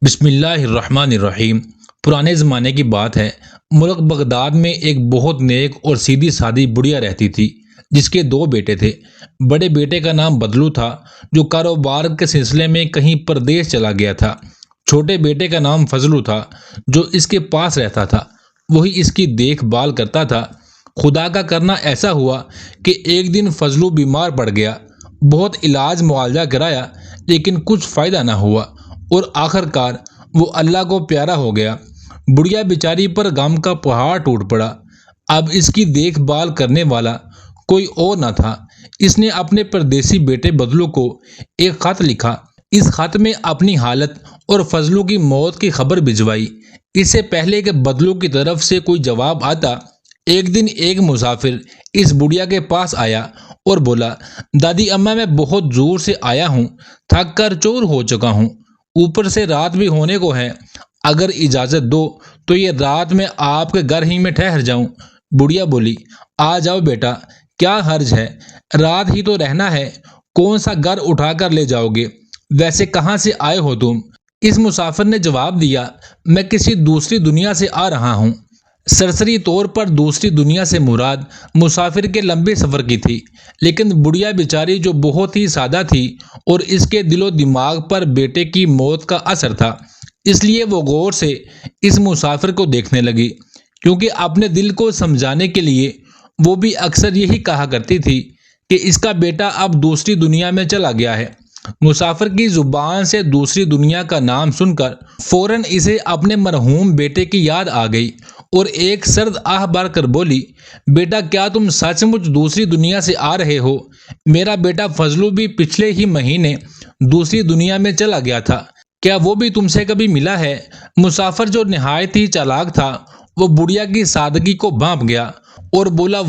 بسم اللہ الرحمن الرحیم۔ پرانے زمانے کی بات ہے، ملک بغداد میں ایک بہت نیک اور سیدھی سادی بڑھیا رہتی تھی جس کے دو بیٹے تھے۔ بڑے بیٹے کا نام بدلو تھا جو کاروبار کے سلسلے میں کہیں پردیس چلا گیا تھا۔ چھوٹے بیٹے کا نام فضلو تھا جو اس کے پاس رہتا تھا، وہی اس کی دیکھ بھال کرتا تھا۔ خدا کا کرنا ایسا ہوا کہ ایک دن فضلو بیمار پڑ گیا۔ بہت علاج معالجہ کرایا لیکن کچھ فائدہ نہ ہوا اور آخر کار وہ اللہ کو پیارا ہو گیا۔ بڑھیا بیچاری پر غم کا پہاڑ ٹوٹ پڑا۔ اب اس کی دیکھ بھال کرنے والا کوئی اور نہ تھا۔ اس نے اپنے پردیسی بیٹے بدلو کو ایک خط لکھا۔ اس خط میں اپنی حالت اور فضلو کی موت کی خبر بھجوائی۔ اس سے پہلے کہ بدلو کی طرف سے کوئی جواب آتا، ایک دن ایک مسافر اس بڑھیا کے پاس آیا اور بولا، دادی اماں میں بہت زور سے آیا ہوں، تھک کر چور ہو چکا ہوں، اوپر سے رات بھی ہونے کو ہے، اگر اجازت دو تو یہ رات میں آپ کے گھر ہی میں ٹھہر جاؤں۔ بڑھیا بولی، آ جاؤ بیٹا، کیا حرج ہے، رات ہی تو رہنا ہے، کون سا گھر اٹھا کر لے جاؤ گے، ویسے کہاں سے آئے ہو تم؟ اس مسافر نے جواب دیا، میں کسی دوسری دنیا سے آ رہا ہوں۔ سرسری طور پر دوسری دنیا سے مراد مسافر کے لمبے سفر کی تھی، لیکن بڑھیا بیچاری جو بہت ہی سادہ تھی اور اس کے دل و دماغ پر بیٹے کی موت کا اثر تھا، اس لیے وہ غور سے اس مسافر کو دیکھنے لگی، کیونکہ اپنے دل کو سمجھانے کے لیے وہ بھی اکثر یہی کہا کرتی تھی کہ اس کا بیٹا اب دوسری دنیا میں چلا گیا ہے۔ مسافر کی زبان سے دوسری دنیا کا نام سن کر فوراً اسے اپنے مرحوم بیٹے کی یاد آ گئی اور ایک سرد آہ بھر کر بولی، بیٹا کیا تم سچ مچ دوسری دنیا سے آ رہے ہو؟ میرا بیٹا فضلو بھی پچھلے ہی مہینے دوسری دنیا میں چلا گیا تھا، کیا وہ بھی تم سے کبھی ملا ہے؟ مسافر جو نہایت ہی چالاک تھا، وہ بڑھیا کی سادگی کو بھانپ گیا اور بولا،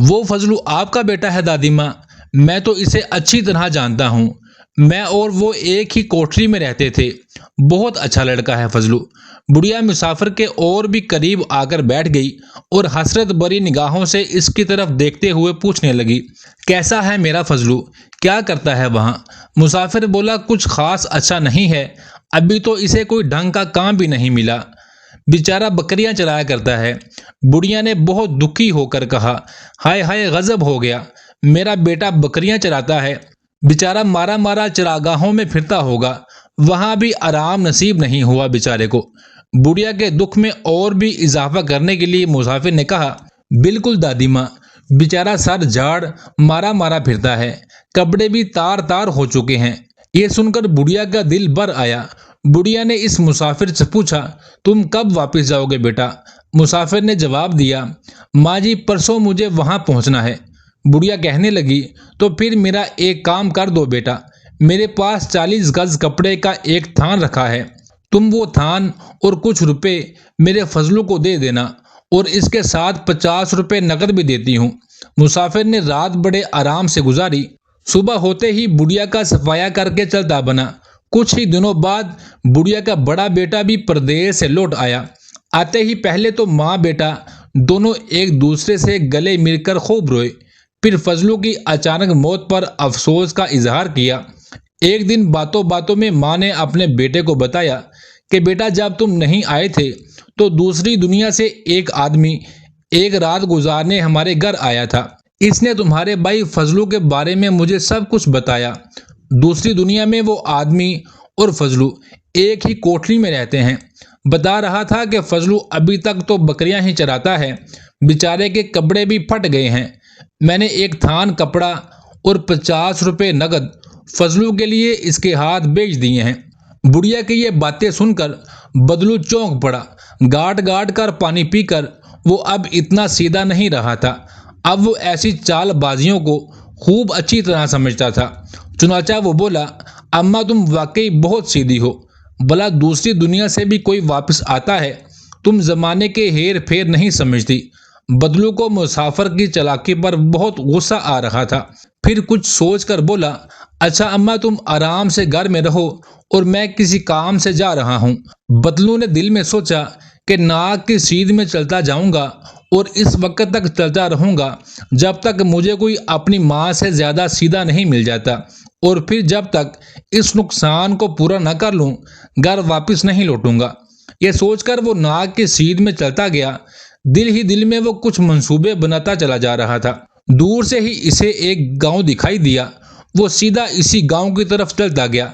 وہ فضلو آپ کا بیٹا ہے دادی ماں، میں تو اسے اچھی طرح جانتا ہوں، میں اور وہ ایک ہی کوٹری میں رہتے تھے، بہت اچھا لڑکا ہے فضلو۔ بڑھیا مسافر کے اور بھی قریب آ کر بیٹھ گئی اور حسرت بری نگاہوں سے اس کی طرف دیکھتے ہوئے پوچھنے لگی، کیسا ہے میرا فضلو، کیا کرتا ہے وہاں؟ مسافر بولا، کچھ خاص اچھا نہیں ہے، ابھی تو اسے کوئی ڈھنگ کا کام بھی نہیں ملا، بیچارہ بکریاں چرایا کرتا ہے۔ بڑھیا نے بہت دکھی ہو کر کہا، ہائے ہائے، غضب ہو گیا، میرا بیٹا بکریاں چراتا ہے، بیچارہ مارا مارا چراگاہوں میں پھرتا ہوگا، وہاں بھی آرام نصیب نہیں ہوا بیچارے کو۔ بڑھیا کے دکھ میں اور بھی اضافہ کرنے کے لیے مسافر نے کہا، بالکل دادی ماں، بیچارہ سر جھاڑ مارا مارا پھرتا ہے، کپڑے بھی تار تار ہو چکے ہیں۔ یہ سن کر بڑھیا کا دل بھر آیا۔ بڑھیا نے اس مسافر سے پوچھا، تم کب واپس جاؤ گے بیٹا؟ مسافر نے جواب دیا، ماں جی پرسوں مجھے وہاں پہنچنا ہے۔ بڑھیا کہنے لگی، تو پھر میرا ایک کام کر دو بیٹا، میرے پاس 40 گز کپڑے کا ایک تھان رکھا ہے، تم وہ تھان اور کچھ روپے میرے فضلو کو دے دینا، اور اس کے ساتھ 50 روپے نقد بھی دیتی ہوں۔ مسافر نے رات بڑے آرام سے گزاری۔ صبح ہوتے ہی بڑھیا کا صفایا کر کے چلتا بنا۔ کچھ ہی دنوں بعد بڑھیا کا بڑا بیٹا بھی پردیس سے لوٹ آیا۔ آتے ہی پہلے تو ماں بیٹا دونوں ایک دوسرے سے گلے مل کر خوب روئے، پھر فضلو کی اچانک موت پر افسوس کا اظہار کیا۔ ایک دن باتوں باتوں میں ماں نے اپنے بیٹے کو بتایا کہ بیٹا جب تم نہیں آئے تھے تو دوسری دنیا سے ایک آدمی ایک رات گزارنے ہمارے گھر آیا تھا، اس نے تمہارے بھائی فضلو کے بارے میں مجھے سب کچھ بتایا۔ دوسری دنیا میں وہ آدمی اور فضلو ایک ہی کوٹری میں رہتے ہیں، بتا رہا تھا کہ فضلو ابھی تک تو بکریاں ہی چراتا ہے، بیچارے کے کپڑے بھی پھٹ گئے ہیں، میں نے ایک تھان کپڑا اور 50 روپے نقد فضلو کے لیے اس کے ہاتھ بیچ دیے ہیں۔ بڑھیا کی یہ باتیں سن کر بدلو چونک پڑا۔ گاٹ گاٹ کر پانی پی کر وہ اب اتنا سیدھا نہیں رہا تھا، اب وہ ایسی چال بازیوں کو خوب اچھی طرح سمجھتا تھا۔ چنانچہ وہ بولا، اماں تم واقعی بہت سیدھی ہو، بھلا دوسری دنیا سے بھی کوئی واپس آتا ہے، تم زمانے کے ہیر پھیر نہیں سمجھتی۔ بدلو کو مسافر کی چالاکی پر بہت غصہ آ رہا تھا، پھر کچھ سوچ کر بولا، اچھا اماں تم آرام سے گھر میں رہو اور میں کسی کام سے جا رہا ہوں۔ بدلو نے دل میں سوچا کہ ناک کی سیدھ میں چلتا جاؤں گا اور اس وقت تک چلتا رہوں گا جب تک مجھے کوئی اپنی ماں سے زیادہ سیدھا نہیں مل جاتا اور پھر جب تک اس نقصان کو پورا نہ کر لوں گھر واپس نہیں لوٹوں گا۔ یہ سوچ کر وہ ناک کی سیدھ میں چلتا گیا۔ دل ہی دل میں وہ کچھ منصوبے بناتا چلا جا رہا تھا۔ دور سے ہی اسے ایک گاؤں دکھائی دیا۔ وہ سیدھا اسی گاؤں کی طرف چلتا گیا۔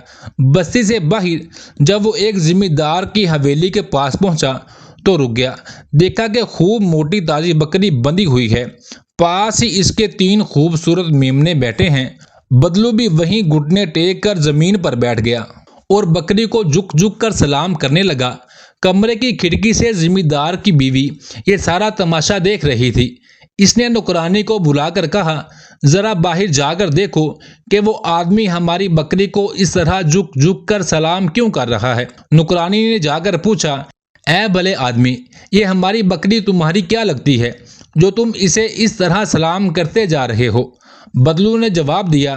بستی سے باہر جب وہ ایک ذمہ دار کی حویلی کے پاس پہنچا تو رک گیا۔ دیکھا کہ خوب موٹی تازی بکری بندھی ہوئی ہے، پاس ہی اس کے 3 خوبصورت میمنے بیٹھے ہیں۔ بدلو بھی وہیں گھٹنے ٹیک کر زمین پر بیٹھ گیا اور بکری کو جھک جھک کر سلام کرنے لگا۔ کمرے کی کھڑکی سے ذمہ دار کی بیوی یہ سارا تماشا دیکھ رہی تھی۔ اس نے نوکرانی کو بلا کر کہا، ذرا باہر جا کر دیکھو کہ وہ آدمی ہماری بکری کو اس طرح جھک جھک کر سلام کیوں کر رہا ہے۔ نوکرانی نے جا کر پوچھا، اے بھلے آدمی، یہ ہماری بکری تمہاری کیا لگتی ہے جو تم اسے اس طرح سلام کرتے جا رہے ہو؟ بدلو نے جواب دیا،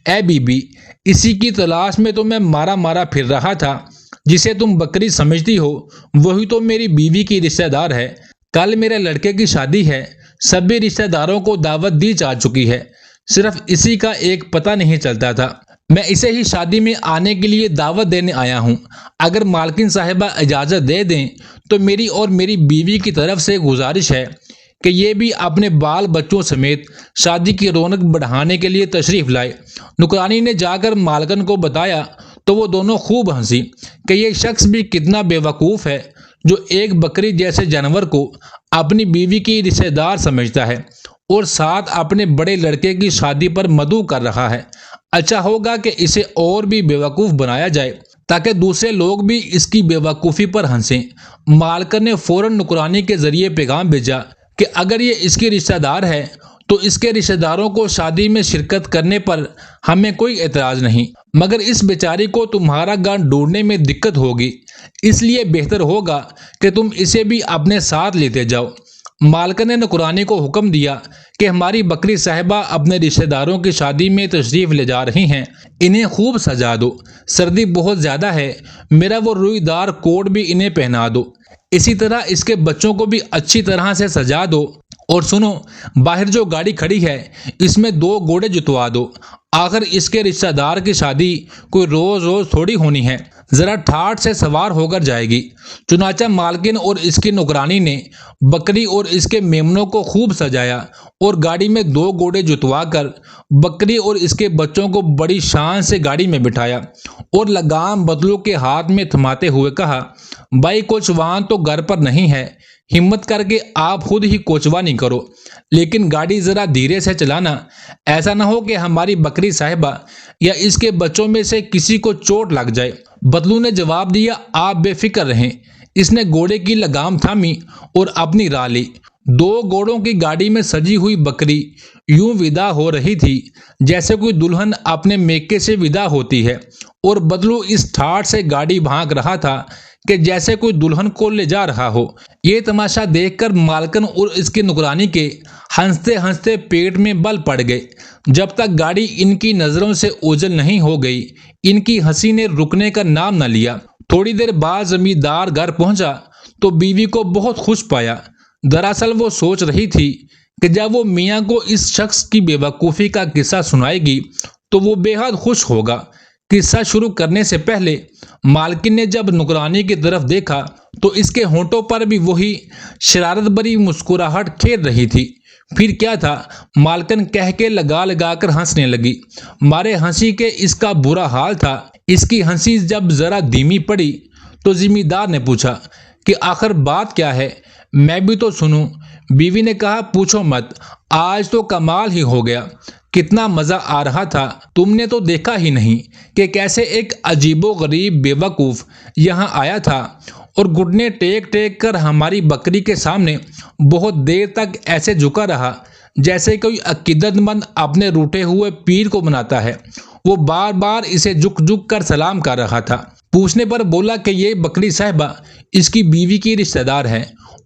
اے بی بی، اسی کی تلاش میں تو میں مارا مارا پھر رہا تھا۔ جسے تم بکری سمجھتی ہو وہی تو میری بیوی کی رشتہ دار ہے۔ کل میرے لڑکے کی شادی ہے، سبھی رشتہ داروں کو دعوت دی جا چکی ہے، صرف اسی کا ایک پتہ نہیں چلتا تھا۔ میں اسے ہی شادی میں آنے کے لیے دعوت دینے آیا ہوں۔ اگر مالکن صاحبہ اجازت دے دیں تو میری اور میری بیوی کی طرف سے گزارش ہے کہ یہ بھی اپنے بال بچوں سمیت شادی کی رونق بڑھانے کے لیے تشریف لائے۔ نوکرانی نے جا کر مالکن کو بتایا تو وہ دونوں خوب ہنسی کہ یہ شخص بھی کتنا بے وقوف ہے جو ایک بکری جیسے جانور کو اپنی بیوی کی رشتہ دار سمجھتا ہے اور ساتھ اپنے بڑے لڑکے کی شادی پر مدعو کر رہا ہے۔ اچھا ہوگا کہ اسے اور بھی بے وقوف بنایا جائے تاکہ دوسرے لوگ بھی اس کی بے وقوفی پر ہنسیں۔ مالکن نے فوراً نوکرانی کے ذریعے پیغام بھیجا کہ اگر یہ اس کی رشتہ دار ہے تو اس کے رشتہ داروں کو شادی میں شرکت کرنے پر ہمیں کوئی اعتراض نہیں، مگر اس بیچاری کو تمہارا گان ڈھونڈنے میں دقت ہوگی، اس لیے بہتر ہوگا کہ تم اسے بھی اپنے ساتھ لیتے جاؤ۔ مالکن نے نوکرانی کو حکم دیا کہ ہماری بکری صاحبہ اپنے رشتہ داروں کی شادی میں تشریف لے جا رہی ہیں، انہیں خوب سجا دو، سردی بہت زیادہ ہے، میرا وہ روئی دار کوٹ بھی انہیں پہنا دو، اسی طرح اس کے بچوں کو بھی اچھی طرح سے سجا دو، اور سنو، باہر جو گاڑی کھڑی ہے اس میں 2 گھوڑے جتوا دو، آخر اس کے رشتہ دار کی شادی کوئی روز روز تھوڑی ہونی ہے، ذرا ٹھاٹھ سے سوار ہو کر جائے گی۔ چنانچہ مالکن اور اس کی نوکرانی نے بکری اور اس کے میمنوں کو خوب سجایا اور گاڑی میں 2 گھوڑے جتوا کر بکری اور اس کے بچوں کو بڑی شان سے گاڑی میں بٹھایا اور لگام بدلو کے ہاتھ میں تھماتے ہوئے کہا، بھائی کوچوان تو گھر پر نہیں ہے، ہمت کر کے آپ خود ہی کوچوانی کرو، لیکن گاڑی ذرا دھیرے سے چلانا، ایسا نہ ہو کہ ہماری بکری صاحبہ یا اس کے بچوں میں سے کسی کو چوٹ لگ جائے۔ بدلو نے جواب دیا، آپ بے فکر رہیں۔ اس نے گھوڑے کی لگام تھامی اور اپنی راہ لی۔ 2 گھوڑوں کی گاڑی میں سجی ہوئی بکری یوں ودا ہو رہی تھی جیسے کوئی دلہن اپنے میکے سے ودا ہوتی ہے، اور بدلو اس ٹھاٹھ سے گاڑی بھانک رہا تھا کہ جیسے کوئی دلہن کو لے جا رہا ہو۔ یہ تماشا دیکھ کر مالکن اور اس کی نوکرانی کے ہنستے ہنستے پیٹ میں بل پڑ گئے۔ جب تک گاڑی ان کی نظروں سے اوجھل نہیں ہو گئی ان کی ہنسی نے رکنے کا نام نہ لیا۔ تھوڑی دیر بعد زمیندار گھر پہنچا تو بیوی کو بہت خوش پایا۔ دراصل وہ سوچ رہی تھی کہ جب وہ میاں کو اس شخص کی بے وقوفی کا قصہ سنائے گی تو وہ بے حد خوش ہوگا۔ قصہ شروع کرنے سے پہلے مالکن نے جب نوکرانی کی طرف دیکھا تو اس کے ہونٹوں پر بھی وہی شرارت بھری مسکراہٹ کھیل رہی تھی۔ پھر کیا تھا، مالکن کہہ کے لگا لگا کر ہنسنے لگی۔ مارے ہنسی کے اس کا برا حال تھا۔ اس کی ہنسی جب ذرا دھیمی پڑی تو زمیندار نے پوچھا کہ آخر بات کیا ہے، میں بھی تو سنوں۔ بیوی نے کہا، پوچھو مت، آج تو کمال ہی ہو گیا، کتنا مزہ آ رہا تھا، تم نے تو دیکھا ہی نہیں کہ کیسے ایک عجیب و غریب بے وقوف یہاں آیا تھا اور گھٹنے ٹیک ٹیک کر ہماری بکری کے سامنے بہت دیر تک ایسے جھکا رہا جیسے کوئی عقیدت مند اپنے روٹے ہوئے پیر کو مناتا ہے۔ وہ بار بار اسے جھک جھک کر سلام کر رہا تھا۔ پوچھنے پر بولا کہ یہ بکری صاحبہ اس کی بیوی کی رشتہ دار ہے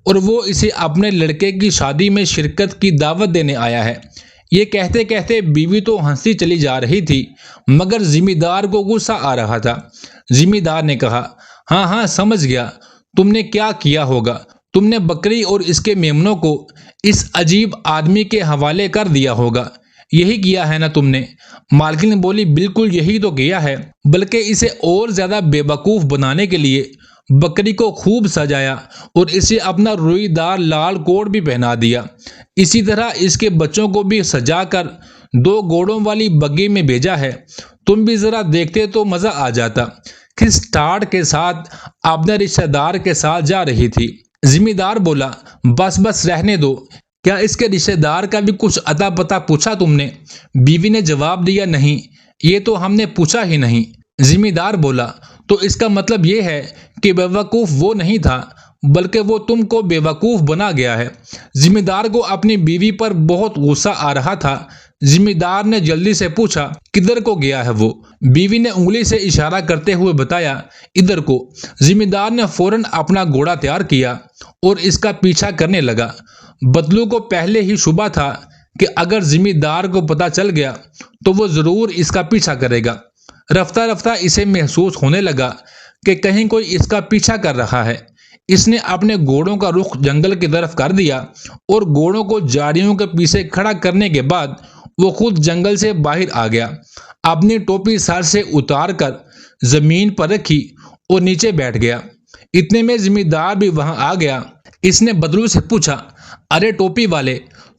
اور وہ اسے اپنے لڑکے کی شادی میں شرکت کی دعوت دینے آیا ہے۔ یہ کہتے کہتے بیوی تو ہنسی چلی جا رہی تھی مگر ذمہ دار کو غصہ آ رہا تھا۔ ذمہ دار نے کہا، ہاں ہاں سمجھ گیا، تم نے کیا کیا ہوگا، تم نے بکری اور اس کے میمنوں کو اس عجیب آدمی کے حوالے کر دیا ہوگا۔ یہی کیا ہے نا تم نے؟ مالکن بولی بالکل یہی تو کیا ہے، بلکہ اسے اور زیادہ بے وقوف بنانے کے لیے بکری کو خوب سجایا اور اسے اپنا روئی دار لال کوٹ بھی پہنا دیا۔ اسی طرح اس کے بچوں کو بھی سجا کر 2 گھوڑوں والی بگی میں بھیجا ہے۔ تم بھی ذرا دیکھتے تو مزہ آ جاتا۔ کس ٹاٹ کے ساتھ اپنے رشتہ دار کے ساتھ جا رہی تھی۔ ذمہ دار بولا بس بس رہنے دو، کیا اس کے رشتہ دار کا بھی کچھ اتا پتا پوچھا تم نے؟ بیوی نے جواب دیا نہیں، یہ تو ہم نے پوچھا ہی نہیں۔ ذمہ دار بولا تو اس کا مطلب یہ ہے کہ بے وقوف وہ نہیں تھا بلکہ وہ تم کو بے وقوف بنا گیا ہے۔ ذمہ دار کو اپنی بیوی پر بہت غصہ آ رہا تھا۔ ذمہ دار نے جلدی سے پوچھا کدھر کو گیا ہے وہ؟ بیوی نے انگلی سے اشارہ کرتے ہوئے بتایا ادھر کو۔ ذمہ دار نے فوراً اپنا گھوڑا تیار کیا اور اس کا پیچھا کرنے لگا۔ بدلو کو پہلے ہی شبہ تھا کہ اگر ذمہ دار کو پتہ چل گیا تو وہ ضرور اس کا پیچھا کرے گا۔ رفتہ رفتہ اسے محسوس ہونے لگا کہ کہیں کوئی اس کا پیچھا کر رہا ہے۔ اس نے اپنے گھوڑوں کا رخ جنگل کی طرف کر دیا اور گھوڑوں کو جھاڑیوں کے پیچھے کھڑا کرنے کے بعد وہ خود جنگل سے باہر آ گیا۔ اپنی ٹوپی سر سے اتار کر زمین پر رکھی اور نیچے بیٹھ گیا۔ اتنے میں ذمہ دار بھی وہاں آ گیا۔ اس نے بدلو سے پوچھا ارے ٹوپی والے،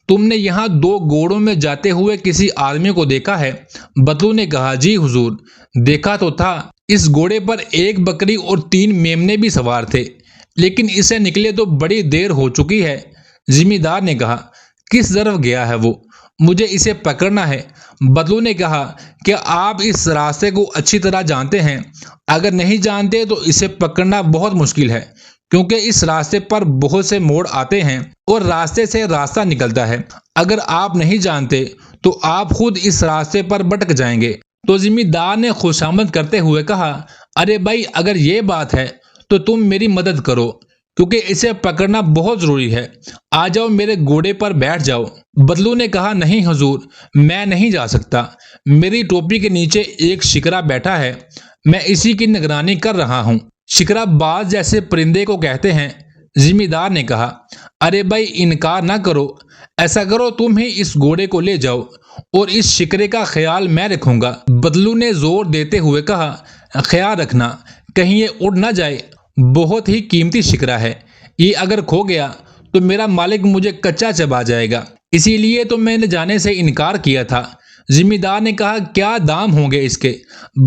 تم نے یہاں 2 گھوڑوں میں جاتے ہوئے کسی آدمی کو دیکھا ہے؟ بدلو نے کہا جی حضور، دیکھا تو تھا۔ اس گھوڑے پر 1 بکری اور 3 میمنے بھی سوار تھے، لیکن اسے نکلے تو بڑی دیر ہو چکی ہے۔ ذمہ دار نے کہا کس طرف گیا ہے وہ؟ مجھے اسے پکڑنا ہے۔ بدلو نے کہا کہ آپ اس راستے کو اچھی طرح جانتے ہیں؟ اگر نہیں جانتے تو اسے پکڑنا بہت مشکل ہے، کیونکہ اس راستے پر بہت سے موڑ آتے ہیں اور راستے سے راستہ نکلتا ہے۔ اگر آپ نہیں جانتے تو آپ خود اس راستے پر بھٹک جائیں گے۔ تو ذمہ دار نے خوشامد کرتے ہوئے کہا ارے بھائی، اگر یہ بات ہے تو تم میری مدد کرو، کیونکہ اسے پکڑنا بہت ضروری ہے۔ آ جاؤ، میرے گھوڑے پر بیٹھ جاؤ۔ بدلو نے کہا نہیں حضور، میں نہیں جا سکتا۔ میری ٹوپی کے نیچے ایک شکرا بیٹھا ہے، میں اسی کی نگرانی کر رہا ہوں۔ شکرا باز جیسے پرندے کو کہتے ہیں۔ ذمہ دار نے کہا ارے بھائی، انکار نہ کرو، ایسا کرو تم ہی اس گھوڑے کو لے جاؤ اور اس شکرے کا خیال میں رکھوں گا۔ بدلو نے زور دیتے ہوئے کہا خیال رکھنا، کہیں یہ اڑ نہ جائے، بہت ہی قیمتی شکرا ہے، یہ اگر کھو گیا تو میرا مالک مجھے کچا چبا جائے گا، اسی لیے تو میں نے جانے سے انکار کیا تھا۔ ذمہ دار نے کہا کیا دام ہوں گے اس کے؟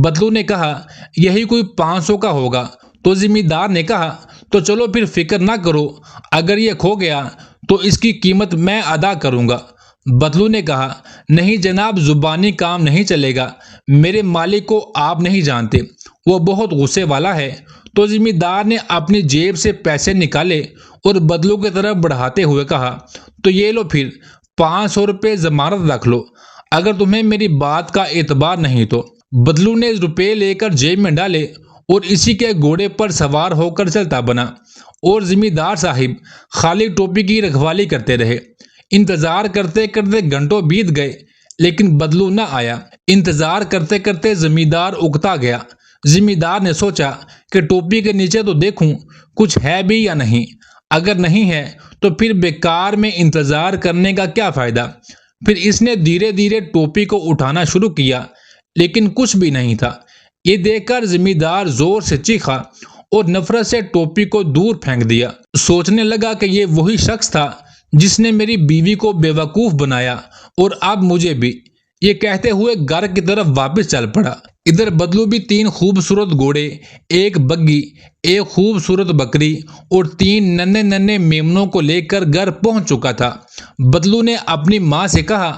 بدلو نے کہا یہی کوئی 500 کا ہوگا۔ تو ذمہ دار نے کہا تو چلو پھر فکر نہ کرو، اگر یہ کھو گیا تو اس کی قیمت میں ادا کروں گا۔ بدلو نے کہا نہیں جناب، زبانی کام نہیں چلے گا، میرے مالک کو آپ نہیں جانتے، وہ بہت غصے والا ہے۔ تو ذمہ دار نے اپنی جیب سے پیسے نکالے اور بدلو کی طرف بڑھاتے ہوئے کہا تو یہ لو، پھر 500 روپے ضمانت رکھ لو، اگر تمہیں میری بات کا اعتبار نہیں تو۔ بدلو نے روپے لے کر جیب میں ڈالے اور اسی کے گھوڑے پر سوار ہو کر چلتا بنا، اور ذمہ دار صاحب خالی ٹوپی کی رکھوالی کرتے رہے۔ انتظار کرتے کرتے گھنٹوں بیت گئے لیکن بدلو نہ آیا۔ انتظار کرتے کرتے ذمہ دار اکتا گیا۔ ذمہ دار نے سوچا کہ ٹوپی کے نیچے تو دیکھوں کچھ ہے بھی یا نہیں، اگر نہیں ہے تو پھر بیکار میں انتظار کرنے کا کیا فائدہ۔ پھر اس نے دھیرے دھیرے ٹوپی کو اٹھانا شروع کیا لیکن کچھ بھی نہیں تھا۔ یہ دیکھ کر ذمہ دار زور سے چیخا اور نفرت سے ٹوپی کو دور پھینک دیا۔ سوچنے لگا کہ یہ وہی شخص تھا جس نے میری بیوی کو بے وقوف بنایا اور اب مجھے بھی۔ یہ کہتے ہوئے گھر کی طرف واپس چل پڑا۔ ادھر بدلو بھی 3 خوبصورت گھوڑے، 1 بگی، 1 خوبصورت بکری اور 3 ننھے ننھے میمنوں کو لے کر گھر پہنچ چکا تھا۔ بدلو نے اپنی ماں سے کہا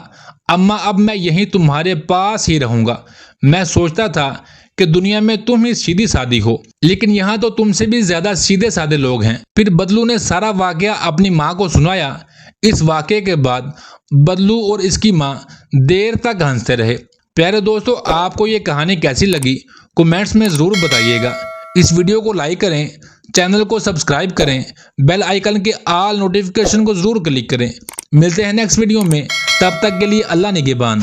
اماں، اب میں یہیں تمہارے پاس ہی رہوں گا۔ میں سوچتا تھا کہ دنیا میں تم ہی سیدھی سادی ہو، لیکن یہاں تو تم سے بھی زیادہ سیدھے سادے لوگ ہیں۔ پھر بدلو نے سارا واقعہ اپنی ماں کو سنایا۔ اس واقعے کے بعد بدلو اور اس کی ماں دیر تک ہنستے رہے۔ پیارے دوستو، آپ کو یہ کہانی کیسی لگی کمنٹس میں ضرور بتائیے گا۔ اس ویڈیو کو لائک کریں، چینل کو سبسکرائب کریں، بیل آئیکن کے آل نوٹیفیکیشن کو ضرور کلک کریں۔ ملتے ہیں نیکسٹ ویڈیو میں، تب تک کے لیے اللہ نگہبان۔